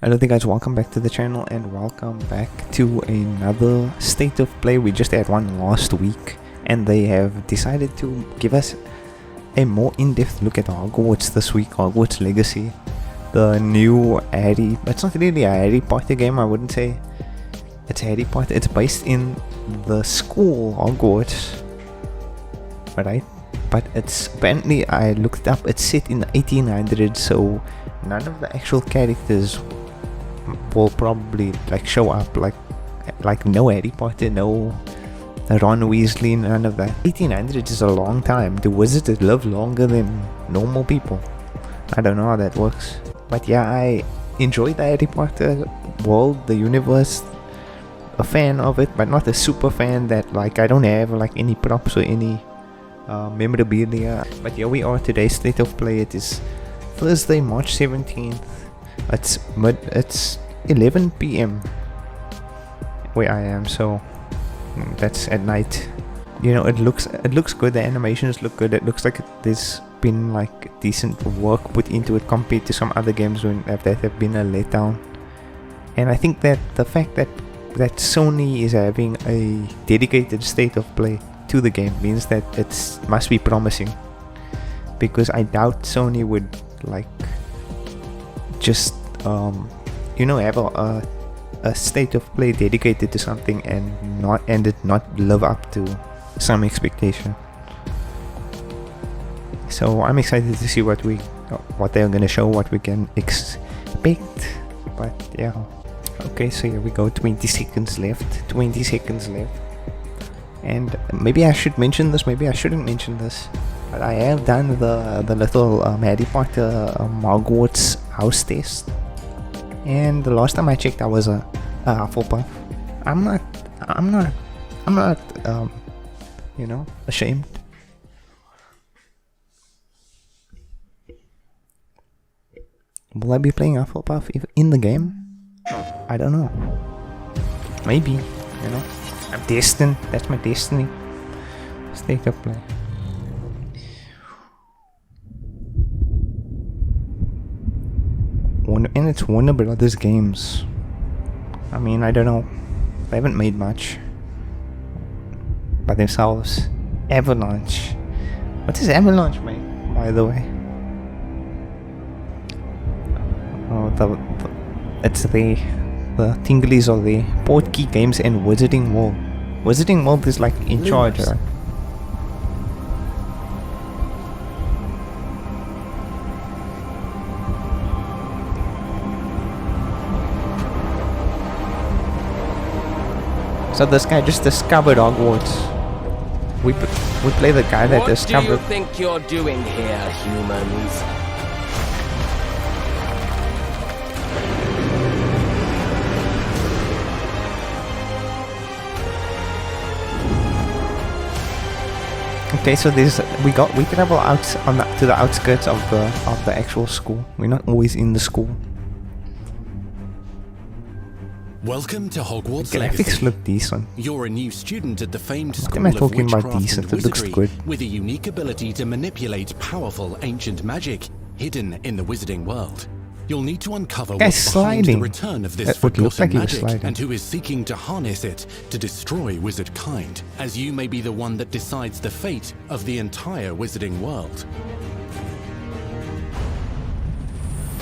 Hello there guys, welcome back to the channel and welcome back to another state of play. We just had one last week and they have decided to give us a more in-depth look at Hogwarts this week, Hogwarts Legacy. The new Harry, it's not really a Harry Potter game, I wouldn't say it's Harry Potter, it's based in the school Hogwarts, right? But it's apparently, I looked up, it's set in the 1800s, so none of the actual characters will probably like show up, like no Harry Potter, no Ron Weasley, none of that. 1800 is a long time. Do wizards live longer than normal people? I don't know how that works, but yeah, I enjoy the Harry Potter world, the universe, a fan of it, but not a super fan that like I don't have like any props or any memorabilia. But here we are, today's state of play. It is Thursday, March 17th. It's 11 p.m. where I am, so that's at night. You know, it looks good, the animations look good, it looks like there's been like decent work put into it compared to some other games that have been a letdown. And I think that the fact that Sony is having a dedicated state of play to the game means that it must be promising, because I doubt Sony would like just you know, have a state of play dedicated to something and not live up to some expectation. So I'm excited to see what they're gonna show, what we can expect. But yeah, okay, so here we go. 20 seconds left, and maybe I should mention this, maybe I shouldn't mention this, but I have done the little Harry Potter Hogwarts house test, and the last time I checked I was a Hufflepuff. I'm not you know, ashamed. Will I be playing Hufflepuff in the game? I don't know. Maybe, you know, I'm destined. That's my destiny. State of play. And it's Warner Brothers games. I mean, I don't know. They haven't made much by themselves. Avalanche. What does Avalanche make, by the way? Oh, it's the Tinglies are the Portkey Games and Wizarding World. Wizarding World is like in charge, right? So this guy just discovered Hogwarts. We play the guy that discovered. What do you think you're doing here, humans? Okay, so we travel out to the outskirts of the actual school. We're not always in the school. Welcome to Hogwarts The graphics Legacy. look decent. You're a new student at the famed What School am I of talking about Witchcraft decent? and It looks Wizardry, good. with a unique ability to manipulate powerful ancient magic hidden in the wizarding world. You'll need to uncover what's behind the return of this That would look forgotten like he was magic sliding. and who is seeking to harness it to destroy wizard kind, as you may be the one that decides the fate of the entire wizarding world.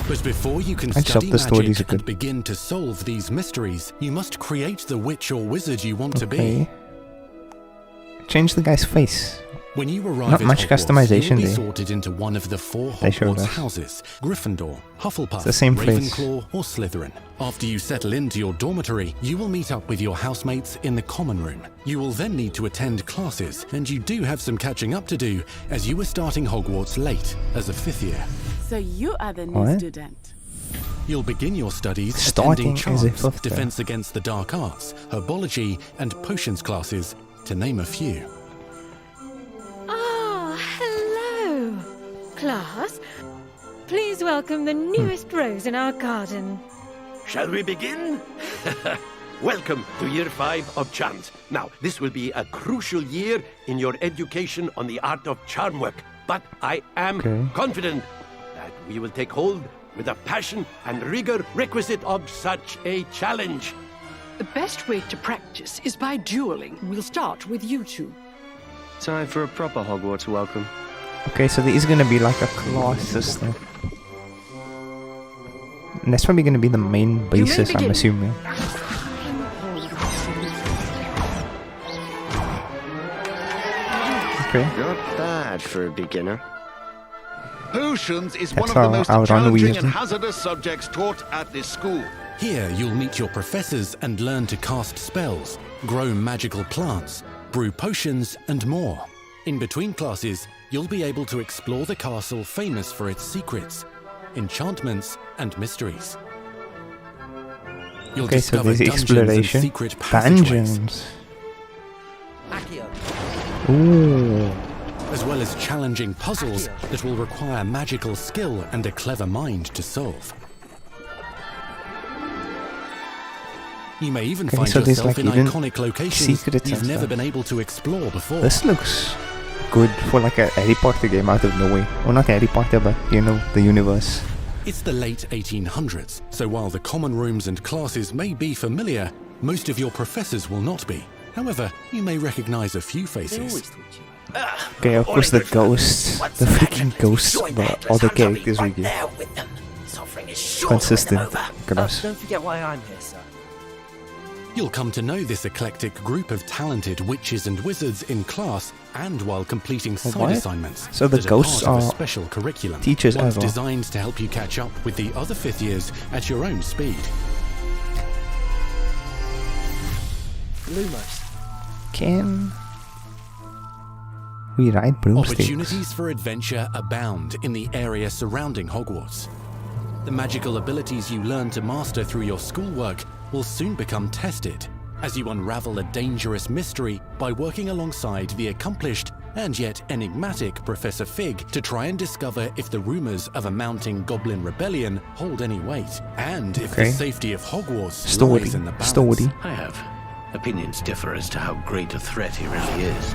But before you can study magic and begin to solve these mysteries, you must create the witch or wizard you want to be. Change the guy's face. When you arrive Not at much Hogwarts, customization you'll be there. sorted into one of the 4 They showed Hogwarts us. houses: Gryffindor, Hufflepuff, the same face. Ravenclaw, or Slytherin. After you settle into your dormitory, you will meet up with your housemates in the common room. You will then need to attend classes, and you do have some catching up to do, as you were starting Hogwarts late as a 5th year. So you are the new student. You'll begin your studies Starting attending as a charms, 5th year. defense against the dark arts, herbology, and potions classes, to name a few. Ah, hello, class. Please welcome the newest rose in our garden. Shall we begin? Welcome to Year 5 of Charms. Now, this will be a crucial year in your education on the art of charm work. But I am confident that we will take hold with the passion and rigor requisite of such a challenge. The best way to practice is by dueling. We'll start with you two. Time for a proper Hogwarts welcome. Okay, so there is gonna be like a class system. And that's probably gonna be the main basis, I'm assuming. Okay. Not bad for a beginner. Potions is That's one of the how most I'll run challenging Weasley. and hazardous subjects taught at this school. Here you'll meet your professors and learn to cast spells, grow magical plants, brew potions, and more. In between classes, you'll be able to explore the castle famous for its secrets, enchantments, and mysteries. You'll Okay, so discover there's dungeons exploration. and secret passageways, Dungeons. Ooh. as well as challenging puzzles that will require magical skill and a clever mind to solve. You may even Okay, find so there's, yourself like, in even iconic locations secrets you've and never stuff. been able to explore before. This looks good for like a Harry Potter game out of nowhere. Or not Harry Potter, but you know, the universe. It's the late 1800s, so while the common rooms and classes may be familiar, most of your professors will not be. However, you may recognize a few faces. Okay, of course the ghosts, the freaking ghosts, the other characters we get. Consistent. Gross. Don't forget why I'm here, sir. You'll come to know this eclectic group of talented witches and wizards in class and while completing side what? assignments. So the that ghosts part of a are special curriculum, teachers ones as well. designed to help you catch up with the other fifth years at your own speed. Lumos. Can we ride broomsticks? Opportunities for adventure abound in the area surrounding Hogwarts. The magical abilities you learn to master through your schoolwork will soon become tested as you unravel a dangerous mystery by working alongside the accomplished and yet enigmatic Professor Fig to try and discover if the rumors of a mounting goblin rebellion hold any weight, and if the Okay. safety of Hogwarts Story. lies in the balance. Story. I have opinions differ as to how great a threat he really is.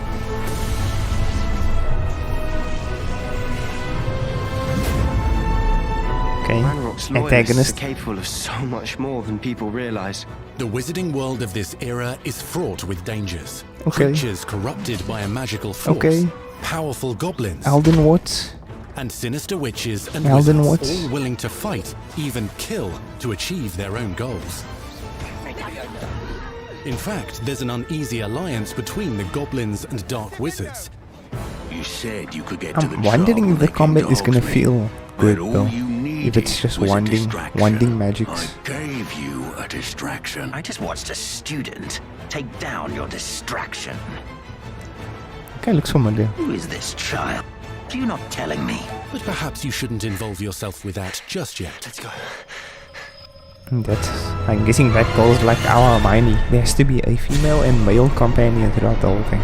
Okay. Ranrock's loyalists are Antagonist. capable of so much more than people realise. The wizarding world of this era is fraught with dangers. Okay. Creatures corrupted by a magical force. Okay. Powerful goblins. Alden Watts. And sinister witches and Alden wizards, Watts. all willing to fight, even kill, to achieve their own goals. In fact, there's an uneasy alliance between the goblins and dark wizards. You said you could get to the I'm wondering if the job combat making is gonna dogs, feel good but all though. you If it's needed just was a wanding distraction. magics. I gave you a distraction. I just watched a student take down your distraction. Okay, looks familiar. Who is this child? Are you not telling me? But perhaps you shouldn't involve yourself with that just yet. Let's go. That's, I'm guessing that goes like our Hermione. There has to be a female and male companion throughout the whole thing.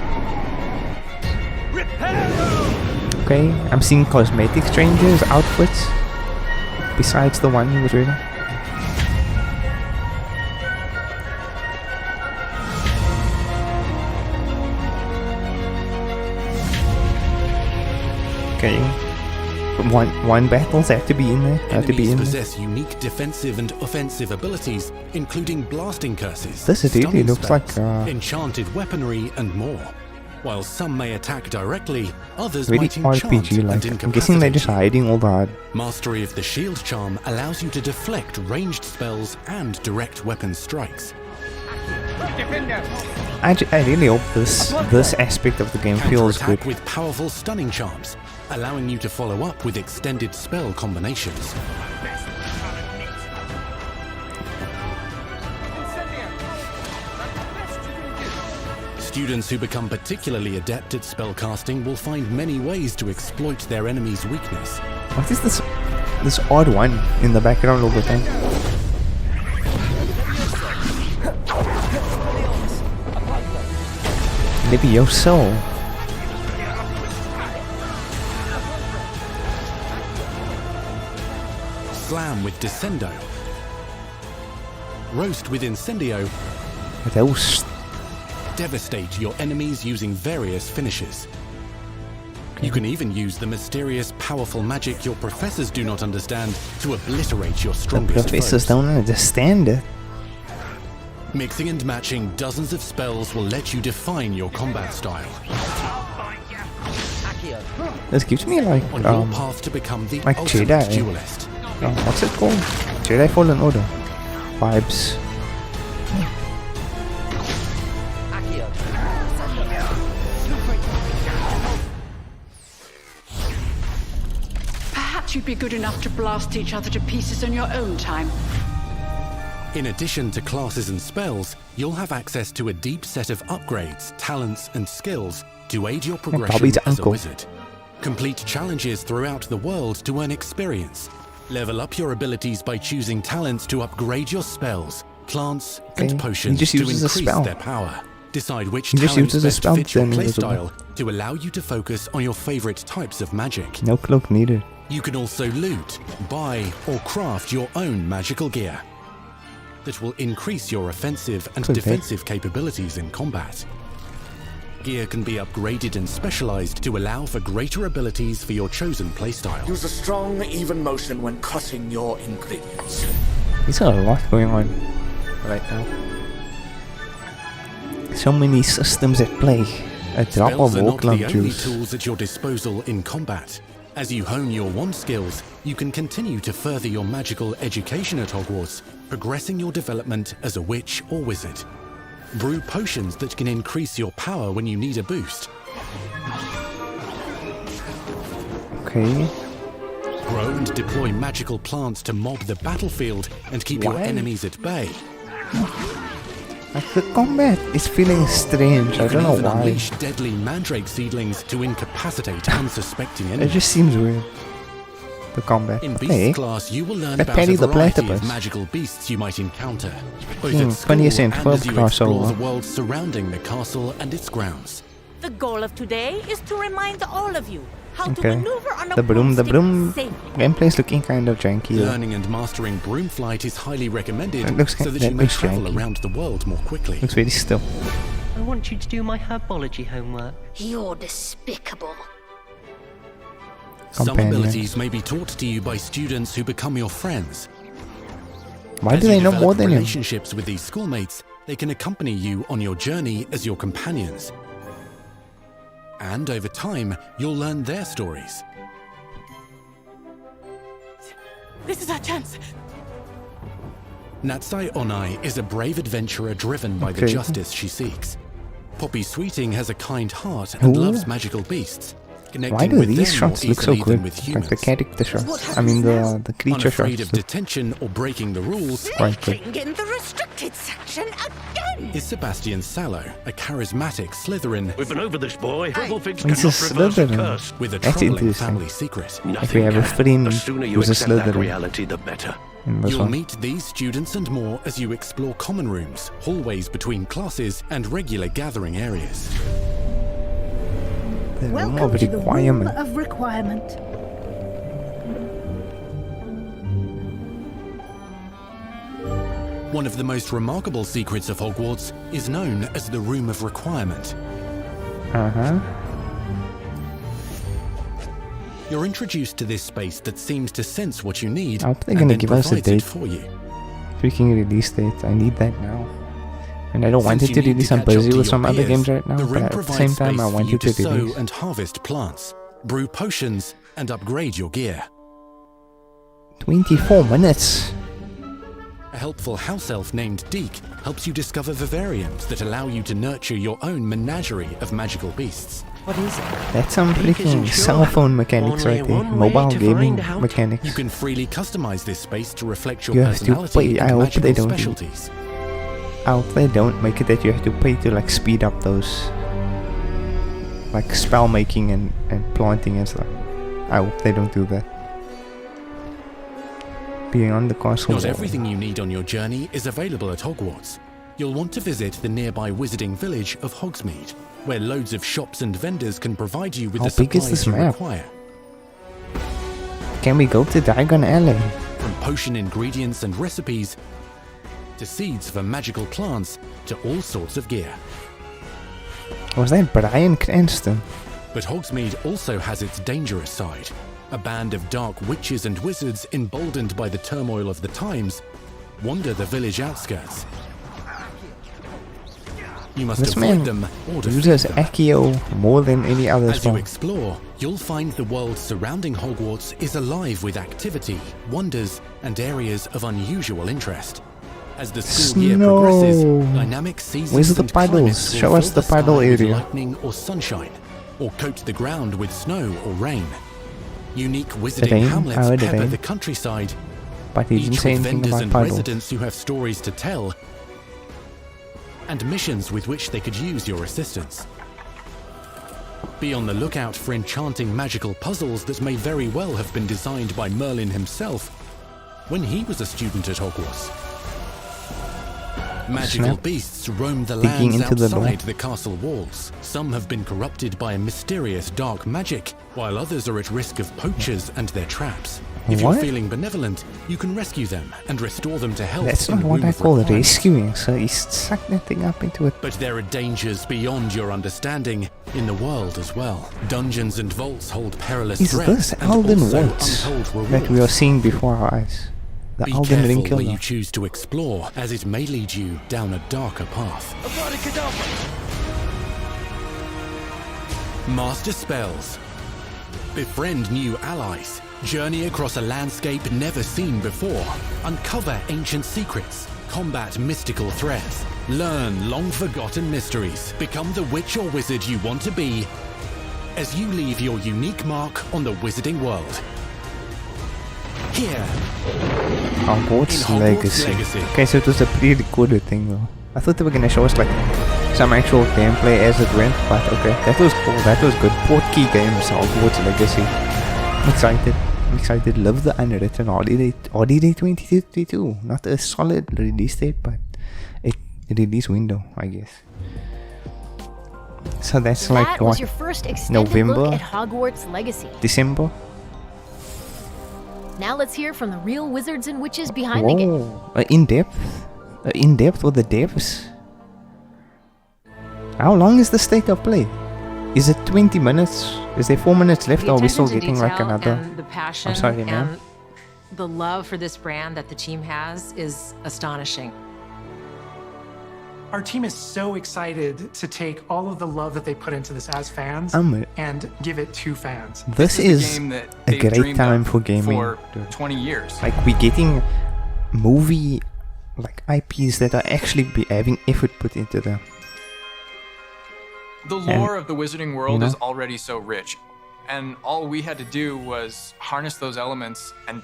Okay, I'm seeing cosmetic strangers outfits besides the one he was wearing. Okay, one battles have to be in there. Have to be Enemies in there. possess unique defensive and offensive abilities, including blasting curses, This really stunning looks spells, like, enchanted weaponry, and more. While some may attack directly, others Really might enchant RPG and like. I'm guessing they're just incapacitate you. hiding all the Mastery of the shield charm allows you to deflect ranged spells and direct weapon strikes. I really hope this aspect of the game feels good. Counterattack with powerful stunning charms, allowing you to follow up with extended spell combinations. Students who become particularly adept at spellcasting will find many ways to exploit their enemy's weakness. What is this odd one in the background all the time? Levioso. Slam with Descendo. Roast with Incendio. Roast. Devastate your enemies using various finishes. You can even use the mysterious, powerful magic your professors do not understand to obliterate your The strongest professors foes. don't understand it. Mixing and matching dozens of spells will let you define your combat style. This gives me like On your path to become the like ultimate Jedi. duelist. What's it called? Jedi Fallen Order vibes. Perhaps you'd be good enough to blast each other to pieces on your own time. In addition to classes and spells, you'll have access to a deep set of upgrades, talents, and skills to aid your progression Bobby's as a uncle. wizard. Complete challenges throughout the world to earn experience. Level up your abilities by choosing talents to upgrade your spells, plants, Okay, and he potions just to uses a increase spell. their power. Decide which He just talents uses a best spell fit your then invisible. playstyle to allow you to focus on your favorite types of magic. No cloak needed. You can also loot, buy, or craft your own magical gear that will increase your offensive and Okay. defensive capabilities in combat. Gear can be upgraded and specialized to allow for greater abilities for your chosen playstyle. Use a strong, even motion when cutting your ingredients. There's a lot going on right now. So many systems at play. A drop Spells of are not the Auckland only juice. tools at your disposal in combat. As you hone your wand skills, you can continue to further your magical education at Hogwarts, progressing your development as a witch or wizard. Brew potions that can increase your power when you need a boost. Okay. Grow and deploy magical plants to mob the battlefield and keep your Why? enemies at bay. Like the combat is feeling strange. You I can don't know even why. unleash deadly mandrake seedlings to incapacitate unsuspecting It enemies. just seems weird. The combat. In Beast Okay. class, you will learn But about Perry a the variety of Platypus. magical beasts you might encounter, both Hmm, at school 20th and and 12th as you class explore over. the world surrounding the castle and its grounds. The goal of today is to remind all of you how to Okay. maneuver on a The broom safely. gameplay is looking kind of janky. though. Learning and mastering broom flight is highly recommended It looks so kind- that that you may looks travel janky. around the world more quickly. Looks very still. I want you to do my herbology homework. You're despicable. Some Companion. abilities may be taught to you by students who become your friends. Why As do you they know develop more than him? relationships with these schoolmates, they can accompany you on your journey as your companions. And over time, you'll learn their stories. This is our chance. Natsai Onai is a brave adventurer driven by the Okay. justice she seeks. Poppy Sweeting has a kind heart and Ooh. loves magical beasts. Connecting Why do with these them shots more look so easily than good? with Like humans. the character shots. I mean the creature Unafraid shots. of detention or breaking the rules, Quite good. In the restricted section again. is Sebastian Sallow, a charismatic Slytherin We've been over this, boy. Hufflepuffs He's cannot a reverse a Slytherin. curse. with a That's troubling interesting. family secret. If we have a can. friend The sooner you who's a accept that Slytherin. reality, the better. In this You'll one. meet these students and more as you explore common rooms, hallways between classes, and regular gathering areas. The room Welcome of to the room requirement. of requirement. One of the most remarkable secrets of Hogwarts is known as the Room of Requirement. Uh-huh. You're introduced to this space that seems to sense what you need I hope they're and gonna then give us a provides it date. for you. Freaking release date. I need that now. And I don't want Since it to you need release. I'm catch up busy to with your some other peers, games right now. the But room at the provides same time, I space for want you it to sow release. and harvest plants, brew potions, and upgrade your gear. 24 minutes. A helpful house elf named Deke helps you discover vivariums that allow you to nurture your own menagerie of magical beasts. What is it? That's some Deke isn't freaking sure. cell phone mechanics Only right there. one way Mobile to gaming find out. mechanics. You can freely customize this space to reflect your You have to personality pay. I and hope magical they don't. specialties. I hope they don't make it that you have to pay to like speed up those like spell making and planting and stuff. I hope they don't do that. Beyond the castle Not wall. everything you need on your journey is available at Hogwarts. You'll want to visit the nearby wizarding village of Hogsmeade, where loads of shops and vendors can provide you with How the big is supplies this you map? require. Can we go to Diagon Alley? From potion ingredients and recipes, to seeds for magical plants, to all sorts of gear. Was that Bryan Cranston? But Hogsmeade also has its dangerous side. A band of dark witches and wizards, emboldened by the turmoil of the times, wander the village outskirts. You must This avoid man them or defeat uses them. Accio more than any other As you spell. explore, you'll find the world surrounding Hogwarts is alive with activity, wonders, and areas of unusual interest. As the school year Snow. progresses, dynamic seasons Where's the and puddles? climates will Show us fill the sky puddle with area. lightning or sunshine, or coat the ground with snow or rain. Unique The wizarding rain? hamlets Oh, the pepper rain. the countryside, But he didn't each say with anything vendors about and puddles. residents who have stories to tell, and missions with which they could use your assistance. Be on the lookout for enchanting magical puzzles that may very well have been designed by Merlin himself when he was a student at Hogwarts. Magical Snap. beasts roam the Digging lands into the door. outside the castle walls. Some have been corrupted by a mysterious dark magic, while others are at risk of poachers and their traps. If What? you're feeling benevolent, you can rescue them and restore them to health. That's in not the what Room I of call Requirement. rescuing, so he sucked that thing up into it. But there are dangers beyond your understanding in the world as well. Dungeons and vaults hold perilous Is threats this and Elden also Woods untold that we are rewards. seeing before our eyes? The Be Elden Ring careful where killer. you choose to explore, as it may lead you down a darker path. Master spells. Befriend new allies. Journey across a landscape never seen before. Uncover ancient secrets. Combat mystical threats. Learn long-forgotten mysteries. Become the witch or wizard you want to be as you leave your unique mark on the wizarding world. Here, Hogwarts in Hogwarts Legacy. Legacy. Okay, so it was a pre-recorded thing though. I thought they were gonna show us like some actual gameplay as it went, but okay, that was cool. That was good. Portkey Games, Hogwarts Legacy. I'm excited. I'm excited. Love the unwritten holiday 2022. Not a solid release date, but a release window, I guess. So that's like That what? was your first extended November? look at Hogwarts Legacy. December? Now let's hear from the real wizards and witches behind the game. Whoa, in depth? In depth with the devs? How long is the state of play? Is it 20 minutes? Is there 4 minutes left, or are we still getting like another? And the passion I'm sorry, ma'am. and the love for this brand that the team has is astonishing. Our team is so excited to take all of the love that they put into this as fans I'm- and give it to fans. This is a great time for gaming. for dude. 20 years. Like we're getting movie like IPs that are actually having effort put into them. The lore of the Wizarding World is already so rich, and all we had to do was harness those elements and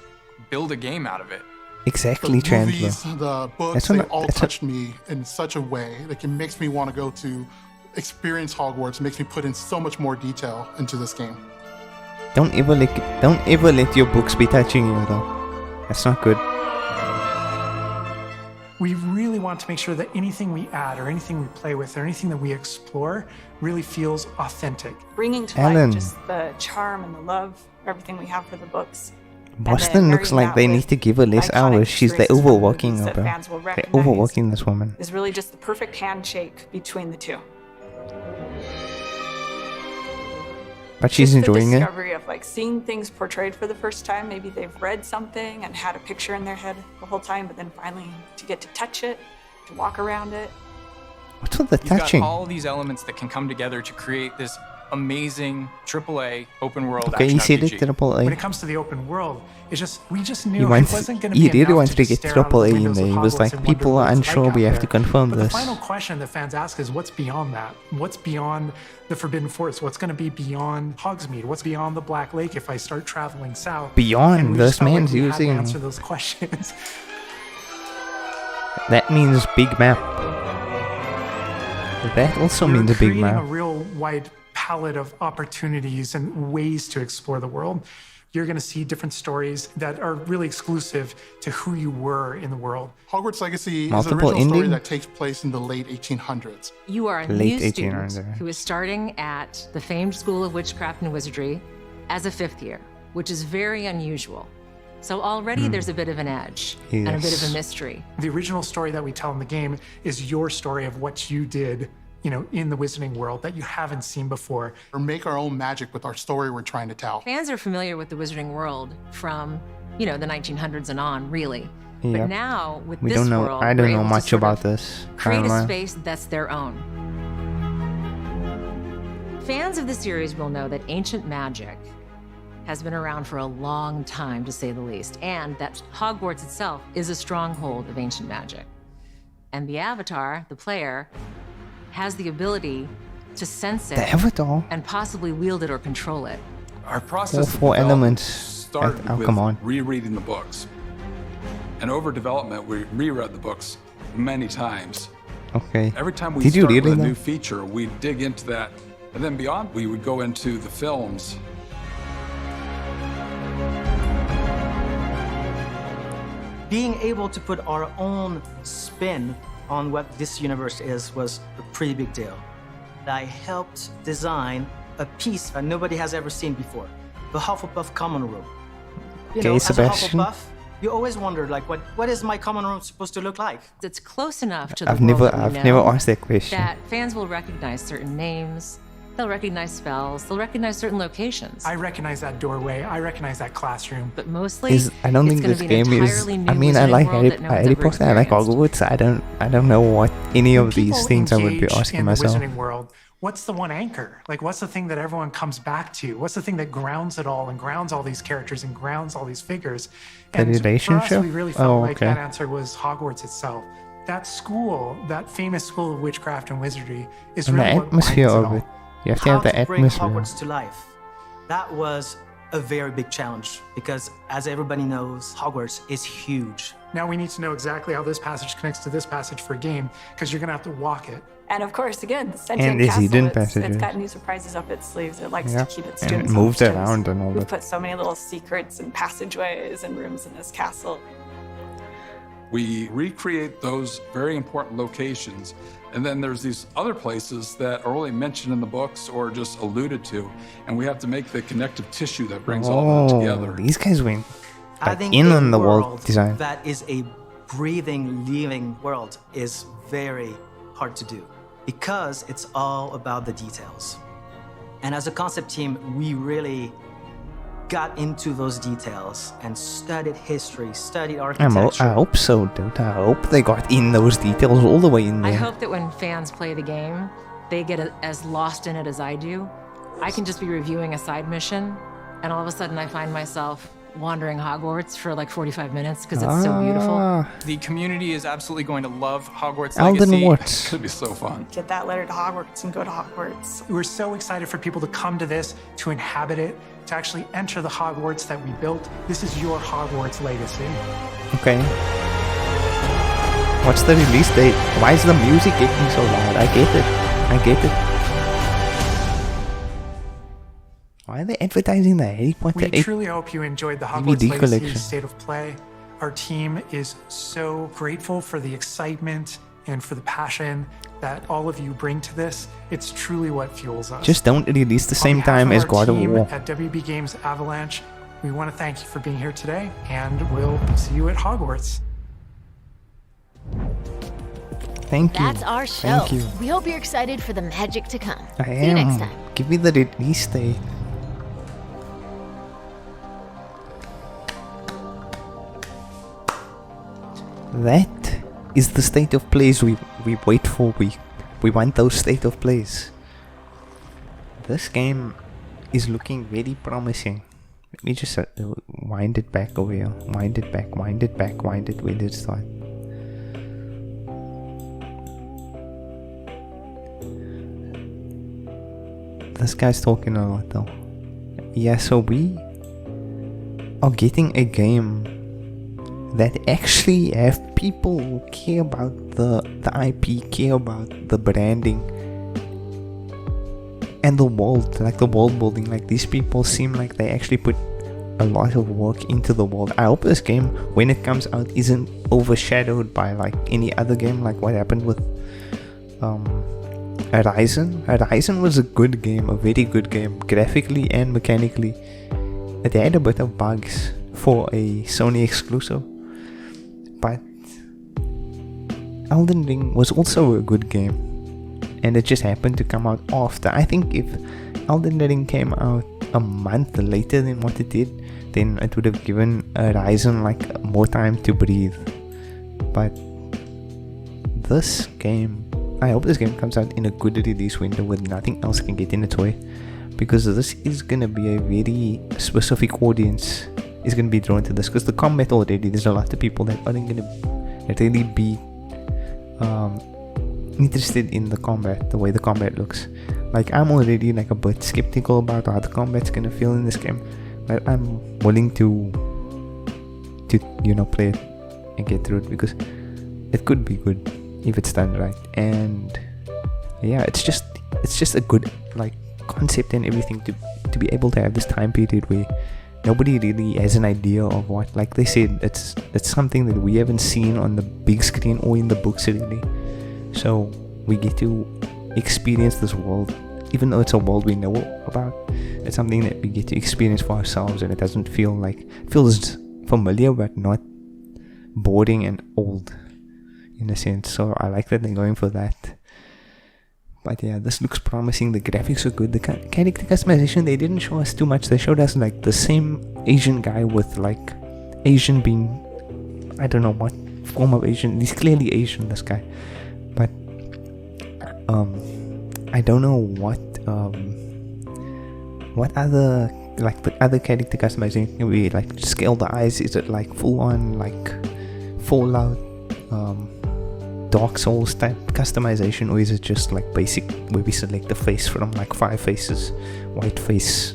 build a game out of it. Exactly, The Chandler. movies, the books, That's they what- all that's touched me in such a way. Like it makes me want to go to experience Hogwarts. It makes me put in so much more detail into this game. Don't ever let your books be touching you though. That's not good. We really want to make sure that anything we add or anything we play with or anything that we explore really feels authentic. Bringing to Alan. life just the charm and the love, everything we have for the books. Boston looks like they need to give her less hours. She's the overworking her, bro. They're overworking this woman. Is really just the perfect handshake between the two. But she's Just enjoying the it. discovery of like seeing things portrayed for the first time. Maybe they've read something and had a picture in their head the whole time, but then finally to get to touch it, to walk around it. What's with the You've got touching? all these elements that can come together to create this amazing AAA open world Okay, action he said it RPG. triple When A. it comes to the open world, it's just we just He knew it wants, wasn't going to he be really enough wanted to just get stare out triple of A the in windows there. of He was Hogwarts like, and people wonder are what it's unsure. like We out have to there. confirm But the this. final question that fans ask is, what's beyond that? What's beyond the Forbidden Forest? What's going to be beyond Hogsmeade? What's beyond the Black Lake if I start traveling south? Beyond, And we this just felt like man's we had to using- answer those questions. That means big map. That also We're means a big creating a map. real wide palette of opportunities and ways to explore the world. You're going to see different stories that are really exclusive to who you were in the world. Hogwarts Legacy is an Multiple original story ending? that takes place in the late 1800s. You are a Late new student 1800s. who is starting at the famed School of Witchcraft and Wizardry as a 5th year, which is very unusual. So already there's a bit of an edge and a bit of Yes. a mystery. The original story that we tell in the game is your story of what you did in the Wizarding world that you haven't seen before. Or make our own magic with our story we're trying to tell. Fans are familiar with the Wizarding world from, the 1900s and on, really. Yep. But now, with We this don't know. world, I don't we're know able to much sort about of this. create a timeline. space that's their own. Fans of the series will know that ancient magic has been around for a long time, to say the least, and that Hogwarts itself is a stronghold of ancient magic. And the Avatar, the player, has the ability to sense it The Avatar? and possibly wield it or control it. Our process All of four development elements. started Oh, with come on. rereading the books. And over development, we reread the books many times. Okay. Every time we Did you start really with a though? new feature, we dig into that. And then beyond, we would go into the films. Being able to put our own spin on what this universe is was a pretty big deal. I helped design a piece that nobody has ever seen before, the Hufflepuff common room. Okay, Sebastian. As a Hufflepuff, you always wondered, what is my common room supposed to look like? It's close enough to the I've world never that we know never asked that question. that fans will recognize certain names, they'll recognize spells, they'll recognize certain locations. I recognize that doorway. I recognize that classroom. But mostly, I don't think it's gonna this be an game is. entirely new I mean, I Wizarding like world that no one's Harry ever Potter. I like experienced. Hogwarts. I don't know what any of these People things I would be engage asking in myself. the Wizarding world. What's the one anchor? Like, what's the thing that everyone comes back to? What's the thing that grounds it all and grounds all these characters and grounds all these figures? The And for us, relationship? we really felt Oh, like okay. that answer was Hogwarts itself. That school, that famous school of witchcraft and wizardry, is And the really what atmosphere binds it of all. it. You have to have How the to bring atmosphere. Hogwarts to life. That was a very big challenge because, as everybody knows, Hogwarts is huge. Now we need to know exactly how this passage connects to this passage for a game, because you're going to have to walk it. And of course, again, the sentient And there's castle, hidden it's passages. got new surprises up its sleeves. It likes Yeah. to keep its And students it on moves its toes. around and all We've that. put so many little secrets and passageways and rooms in this castle. We recreate those very important locations. And then there's these other places that are only mentioned in the books or just alluded to. And we have to make the connective tissue that brings all of them together. These guys went I like think in a on the world design. that is a breathing, living world is very hard to do because it's all about the details. And as a concept team, we really got into those details and studied history, studied architecture. I hope so, dude. I hope they got in those details all the way in I there. hope that when fans play the game, they get as lost in it as I do. I can just be reviewing a side mission, and all of a sudden I find myself wandering Hogwarts for like 45 minutes because it's so beautiful. The community is absolutely going to love Hogwarts Alden Legacy. Woods. It could be so fun. Get that letter to Hogwarts and go to Hogwarts. We're so excited for people to come to this, to inhabit it, to actually enter the Hogwarts that we built. This is your Hogwarts legacy. Okay. What's the release date? Why is the music getting so loud? I get it. I get it. Why are they advertising the Harry Potter We truly hope you enjoyed the DVD Hogwarts Legacy collection? State of Play. Our team is so grateful for the excitement and for the passion that all of you bring to this. It's truly what fuels us. Just don't release the On same behalf time of as our God of team War. At WB Games Avalanche, we want to thank you for being here today, and we'll see you at Hogwarts. Thank you. That's our show. Thank you. We hope you're excited for the magic to come. I See you next am. time. Give me the release date. That is the state of plays we wait for. We want those state of plays. This game is looking very promising. Let me just wind it back over here. Wind it back, wind it back, wind it. Where did it start? This guy's talking a lot though. Yeah, so we are getting a game that actually have people who care about the IP, care about the branding and the world, like the world building. Like, these people seem like they actually put a lot of work into the world. I hope this game, when it comes out, isn't overshadowed by like any other game, like what happened with Horizon. Horizon was a good game, a very good game, graphically and mechanically. It had a bit of bugs for a Sony exclusive, but Elden Ring was also a good game. and it just happened to come out after. I think if Elden Ring came out a month later than what it did, then it would have given Horizon like more time to breathe. But this game, I hope this game comes out in a good release window where nothing else can get in its way, because this is gonna be a very specific audience is gonna be drawn to this, because the combat already, there's a lot of people that aren't gonna really be interested in the combat, the way the combat looks. Like, I'm already like a bit skeptical about how the combat's gonna feel in this game, but I'm willing to play it and get through it, because it could be good if it's done right. And yeah, it's just a good like concept and everything to be able to have this time period where nobody really has an idea of what, like they said, it's something that we haven't seen on the big screen or in the books really. So we get to experience this world, even though it's a world we know about. It's something that we get to experience for ourselves, and it doesn't feel like, it feels familiar but not boring and old in a sense. So I like that they're going for that. But yeah, this looks promising. The graphics are good. The character customization, they didn't show us too much. They showed us like the same Asian guy with like Asian being, I don't know what form of Asian. He's clearly Asian, this guy. But I don't know what other, like the other character customization. We like scale the eyes. Is it like full on like Fallout, Dark Souls type customization, or is it just like basic where we select the face from like 5 faces, white face,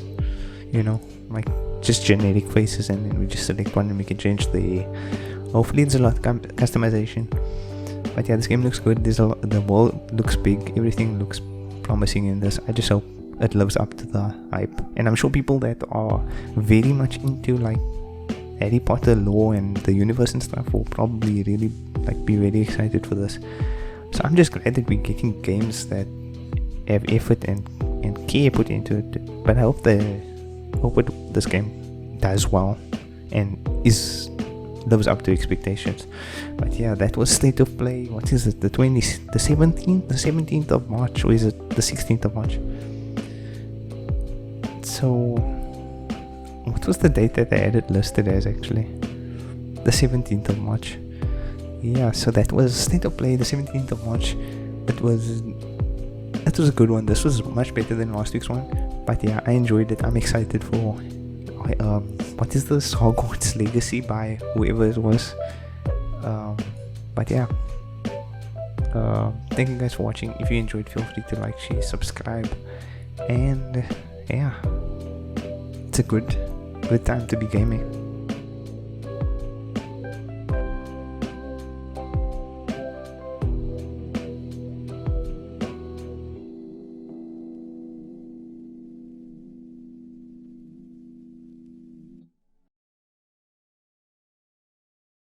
like just generic faces, and then we just select one and we can change the. Hopefully there's a lot of customization. But yeah, this game looks good. The world looks big. Everything looks promising in this. I just hope it lives up to the hype, and I'm sure people that are very much into like Harry Potter lore and the universe and stuff will probably really like be very excited for this. So I'm just glad that we're getting games that have effort and care put into it. But I hope this game does well and lives up to expectations. But yeah, that was State of Play. What is it? The 17th of March, or is it the 16th of March? So what was the date that they had it listed as actually? The 17th of March. Yeah, so that was State of Play, the 17th of March. It was a good one. This was much better than last week's one. But yeah, I enjoyed it. I'm excited for what is this? Hogwarts Legacy by whoever it was. But yeah. Thank you guys for watching. If you enjoyed, feel free to like, share, subscribe. And yeah. It's a good time to be gaming.